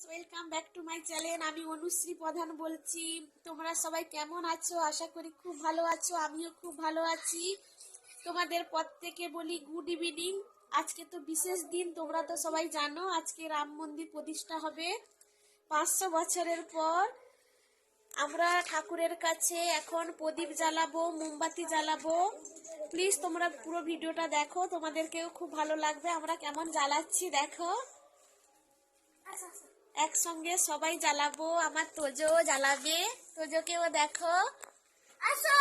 Friends, welcome back to my channel. আমি অনুশ্রী প্রধান বলছি। তোমরা সবাই কেমন আছো? আশা করি খুব ভালো আছো। আমিও খুব ভালো আছি। তোমাদের প্রত্যেকে বলি গুড ইভিনিং। আজকে তো বিশেষ দিন, তোমরা তো সবাই জানো আজকে রাম মন্দির প্রতিষ্ঠা হবে 500 বছরের পর। আমরা ঠাকুরের কাছে এখন প্রদীপ জ্বালাবো, মোমবাতি জ্বালাবো। প্লিজ তোমরা পুরো ভিডিওটা দেখো, তোমাদেরকেও খুব ভালো লাগবে। আমরা কেমন জ্বালাচ্ছি দেখো। একসঙ্গে সবাই জ্বালাবো। আমার তোজো জ্বালাবে, তোজোকেও দেখো। আসো,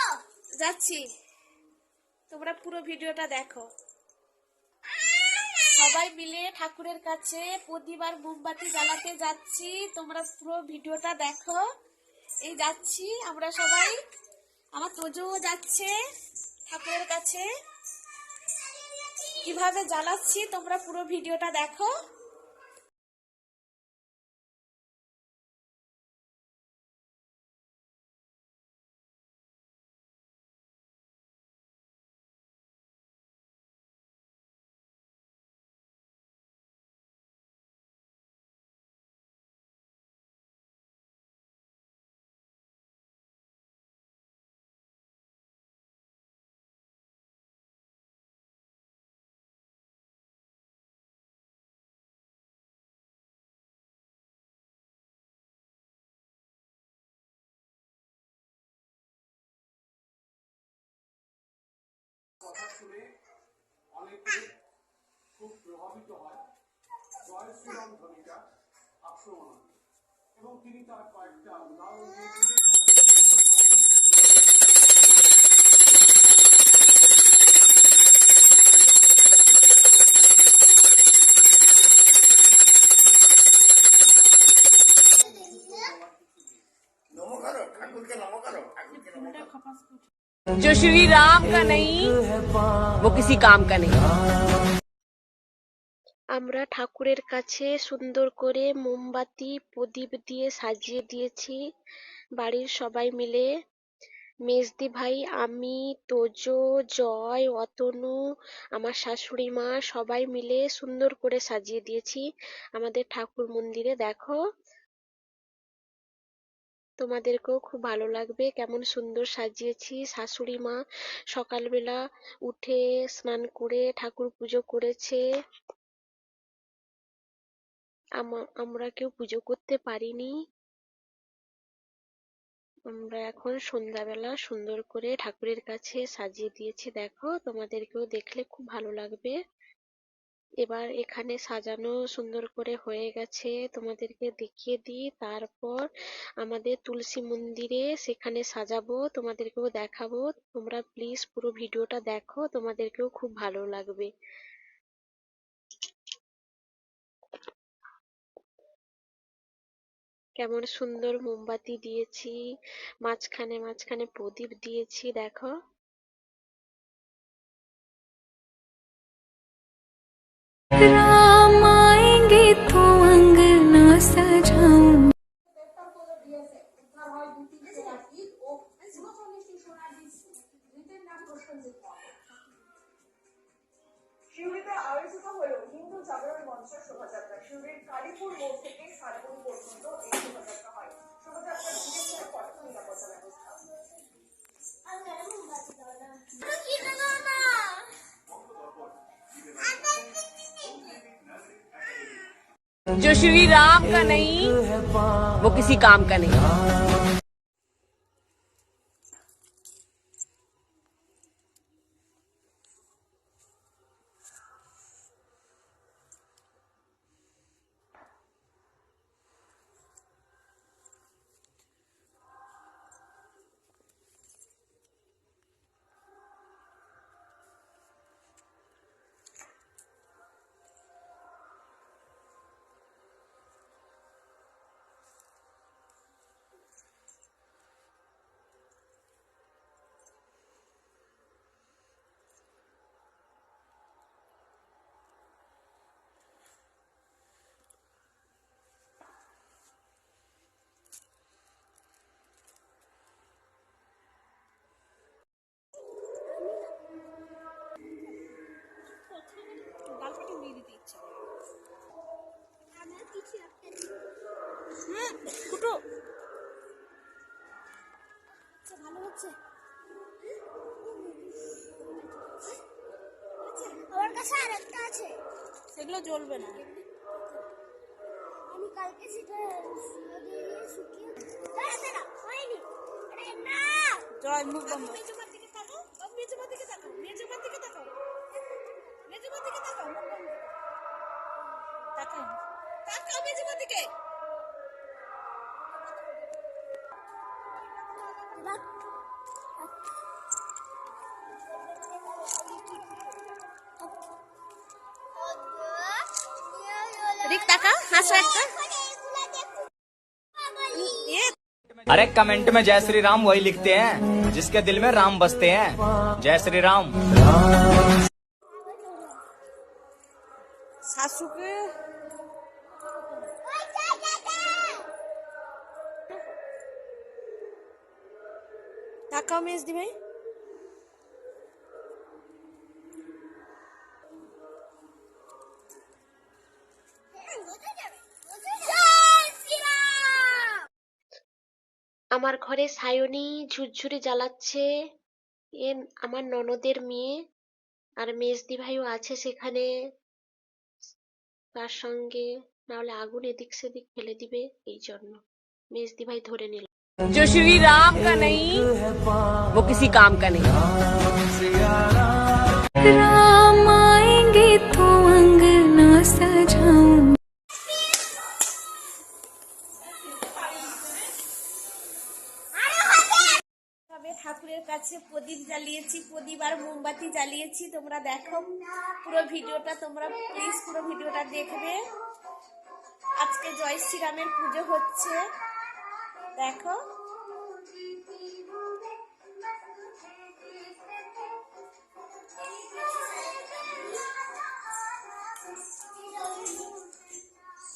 যাচ্ছি, তোমরা পুরো ভিডিওটা দেখো। সবাই মিলে ঠাকুরের কাছে প্রদীপ আর মোমবাতি জ্বালাতে যাচ্ছি। তোমরা পুরো ভিডিওটা দেখো। এই যাচ্ছি আমরা সবাই, আমার তোজো যাচ্ছে ঠাকুরের কাছে। কিভাবে জ্বালাচ্ছি তোমরা পুরো ভিডিওটা দেখো। কথা শুনে অনেকে খুব প্রভাবিত হয় জয় শ্রীরাম ধ্বনিটা আক্রমণ, এবং তিনি তার কয়েকটা উদাহরণ দিয়েছিলেন। जो श्री राम का नहीं वो किसी काम का नहीं। আমরা ঠাকুরের কাছে সুন্দর করে মোমবাতি প্রদীপ দিয়ে সাজিয়ে দিয়েছি বাড়ির সবাই মিলে। মেজদি ভাই, আমি, তোজো, জয়, অতনু, আমার শাশুড়ি মা সবাই মিলে সুন্দর করে সাজিয়ে দিয়েছি আমাদের ঠাকুর মন্দিরে। দেখো, তোমাদেরকেও খুব ভালো লাগবে কেমন সুন্দর সাজিয়েছি। শাশুড়ি মা সকালবেলা উঠে স্নান করে ঠাকুর পুজো করেছে। আমরা কেউ পুজো করতে পারিনি। আমরা এখন সন্ধ্যাবেলা সুন্দর করে ঠাকুরের কাছে সাজিয়ে দিয়েছি। দেখো, তোমাদেরকেও দেখলে খুব ভালো লাগবে। এবার এখানে সাজানো সুন্দর করে হয়ে গেছে, তোমাদেরকে দেখিয়ে দিই। তারপর আমাদের তুলসী মন্দিরে সেখানে সাজাবো, তোমাদেরকেও দেখাবো। তোমরা প্লিজ পুরো ভিডিওটা দেখো, তোমাদেরকেও খুব ভালো লাগবে। কেমন সুন্দর মোমবাতি দিয়েছি, মাঝখানে মাঝখানে প্রদীপ দিয়েছি দেখো। राम आएंगे तो अंगना सजाऊं। শিউরিতে আয়োজিত হলো হিন্দু জাগরণ মঞ্চের শোভাযাত্রা। শিউরির কালীপুর মোড় থেকে সাতগুন পর্যন্ত এই শোভাযাত্রা হয়। শোভাযাত্রার ঘিরে ছিল কঠোর নিরাপত্তা ব্যবস্থা। जो श्री राम का नहीं वो किसी काम का नहीं। জ্বলবে না। আমি কালকে সেটা দিয়ে শুকিয়ে হয়নি। আরে না, জয় মুখ বন্ধ। মেজমার দিকে তাকাও, মেজমার দিকে তাকাও, মেজমার দিকে তাকাও, মেজমার দিকে তাকাও, মুখ বন্ধ। তাকাও। তাকাও মেজমার দিকে। রিক তাকা, হাসো একটা। এ अरे कमेंट में जय श्री राम वही लिखते हैं जिसके दिल में राम बसते हैं। जय श्री राम। শাশুকে তাকাও মেজদি ভাই। আমার ঘরে সায়নী ঝুরঝুরি জ্বালাচ্ছে। আমার ননদের মেয়ে, আর মেজদি ভাইও আছে সেখানে তার সঙ্গে, নাহলে আগুন এদিক সেদিক ফেলে দিবে, এই জন্য মেজদি ভাই ধরে নিল। जो श्री राम का नहीं वो किसी काम का नहीं। राम आएंगे तो अंगना सजाऊं। তবে ঠাকুরের কাছে প্রদীপ জ্বালিয়েছি, প্রদীপ আর মোমবাতি জ্বালিয়েছি। তোমরা দেখো পুরো ভিডিওটা, তোমরা প্লিজ পুরো ভিডিওটা দেখবে। আজকে জয় শ্রীরামের পুজো হচ্ছে, দেখো।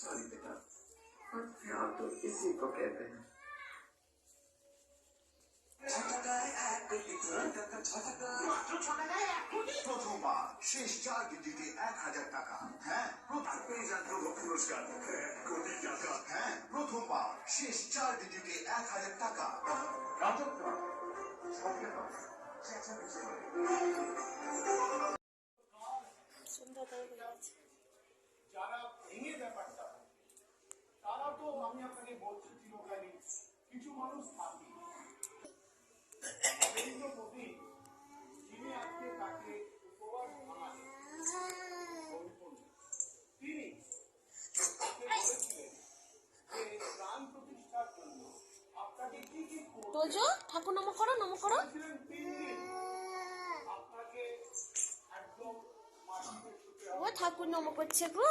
सॉरी बेटा, और प्यार तो इसी को कहते हैं। প্রথমবার শেষ 4 ডিজিটে 1000 টাকা। হ্যাঁ, পেয়ে যান পুরস্কার 1 কোটি টাকা। হ্যাঁ, প্রথমবার শেষ 4 ডিজিটে 1000 টাকা। সুন্দর করে বলেছে। যারা ভেঙে ব্যাপারটা, তারা তো আমি আপনাকে বলছি চিরকালই কিছু মানুষ থাকে। নরেন্দ্র মোদী যিনি আজকে তাকে উপহার জানান, তিনি তাকে বলেছিলেন যে প্রাণ প্রতিষ্ঠার জন্য আপনাকে কি কি তোজো ঠাকুর নম করো, নম করো। করেছিলেন 3 দিন আপনাকে একদম মাটিতে শুতে ও ঠাকুর নম করছে গো।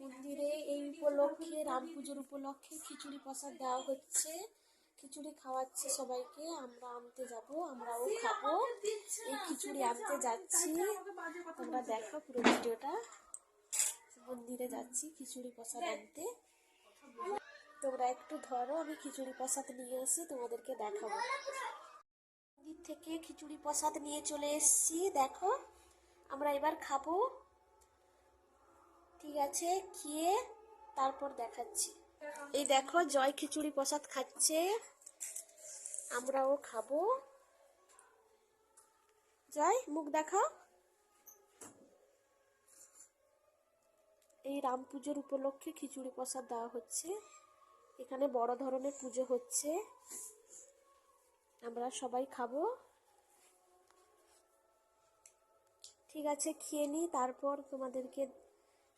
মন্দিরে এই উপলক্ষে, রাম পুজোর উপলক্ষে খিচুড়ি প্রসাদ দেওয়া হচ্ছে। খিচুড়ি খাওয়াচ্ছে সবাইকে, আমরা আনতে যাব, আমরাও খাবো। এই খিচুড়ি আনতে যাচ্ছি, তোমরা দেখো পুরো ভিডিওটা। মন্দিরে যাচ্ছি খিচুড়ি প্রসাদ আনতে, তোমরা একটু ধরো, আমি খিচুড়ি প্রসাদ নিয়ে এসে তোমাদেরকে দেখাবো। মন্দির থেকে খিচুড়ি প্রসাদ নিয়ে চলে এসেছি, দেখো। আমরা এবার খাবো, ঠিক আছে? খেয়ে তারপর দেখাচ্ছি। এই দেখো জয় খিচুড়ি প্রসাদ খাচ্ছে, আমরাও খাবো। জয় মুখ দেখাও। এই রাম পুজোর উপলক্ষে খিচুড়ি প্রসাদ দেওয়া হচ্ছে। এখানে বড় ধরনের পুজো হচ্ছে, আমরা সবাই খাবো। ঠিক আছে, খেয়ে নিই, তারপর তোমাদেরকে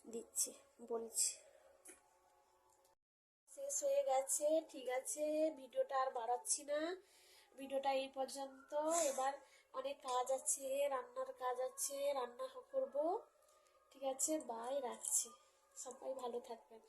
দিচ্ছি, বলছি। শেষ হয়ে গেছে, ঠিক আছে, ভিডিওটা আর বাড়াচ্ছি না, ভিডিওটা এই পর্যন্ত। এবার অনেক কাজ আছে, রান্নার কাজ আছে, রান্না করব। ঠিক আছে, বাই, রাখছি। সবাই ভালো থাকবেন।